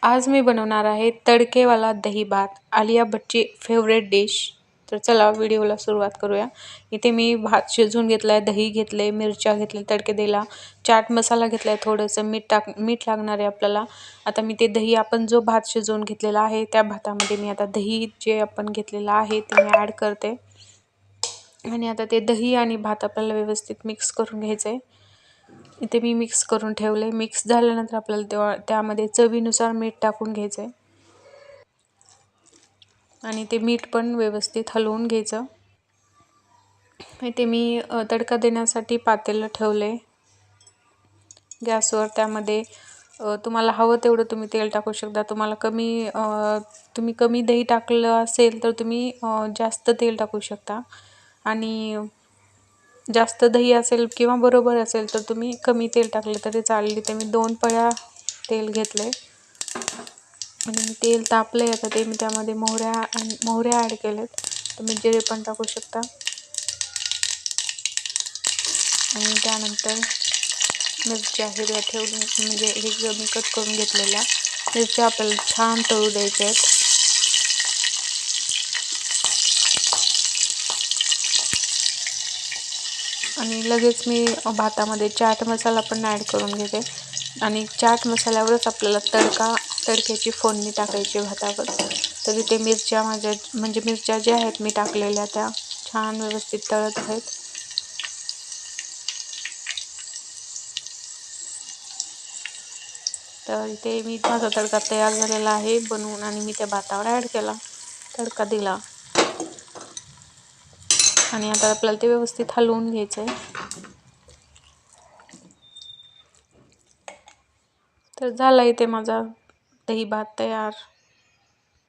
आज मी बनवणार आहे तडकेवाला दही भात, आलिया भट्टची फेवरेट डिश। तर चला व्हिडिओला सुरुवात करूया। इथे मी भात शिजवून घेतलाय, दही घेतले, मिरच्या घेतले तडके द्यायला, चाट मसाला घेतलाय, थोडंसं मीठ लागणार आहे आपल्याला। आता मी ते दही आपण जो भात शिजवून घेतलेला आहे त्या भातामध्ये मी आता दही जे आपण घेतलेला आहे ते मी ॲड करते आणि आता ते दही आणि भात आपल्याला व्यवस्थित मिक्स करून घ्यायचंय। इथे मी मिक्स करून ठेवले। मिक्स झाल्यानंतर आपल्याला त्यामध्ये चवीनुसार मीठ टाकून घ्यायचंय आणि ते मीठ पण व्यवस्थित हलवून घ्यायचं। इथे मी तडका देण्यासाठी पातेलं ठेवले गॅसवर। त्यामध्ये तुम्हाला हवं तेवढं तुम्ही तेल टाकू शकता। तुम्हाला तुम्ही कमी दही टाकलं असेल तर तुम्ही जास्त तेल टाकू शकता आणि जास्त दही असेल किंवा बरोबर असेल तर तुम्ही कमी तेल टाकले तरी चालेल। ते मी 2 पळ्या तेल घेतले आणि तेल तापले। आता ते मी त्यामध्ये मोहऱ्या ॲड केलेत, तुम्ही जिरे पण टाकू शकता आणि त्यानंतर मिरच्या हिरव्या ठेवून म्हणजे हे मी कट करून घेतलेल्या मिरच्या आपल्याला छान तळू द्यायच्या आहेत आणि लगेच मी भातामध्ये चाट मसाला पण ॲड करून घेते आणि चाट मसाल्यावरच आपल्याला तडक्याची फोडणी टाकायची भातावर। तर इथे मिरच्या मिरच्या ज्या आहेत मी टाकलेल्या त्या छान व्यवस्थित तळत आहेत। तर इथे माझा तडका तयार झालेला आहे बनवून आणि मी त्या भातावर ॲड केला, तडका दिला आणि आता आपल्याला ते व्यवस्थित हलवून घ्यायचंय। तर झाला इथे माझा दही भात तयार।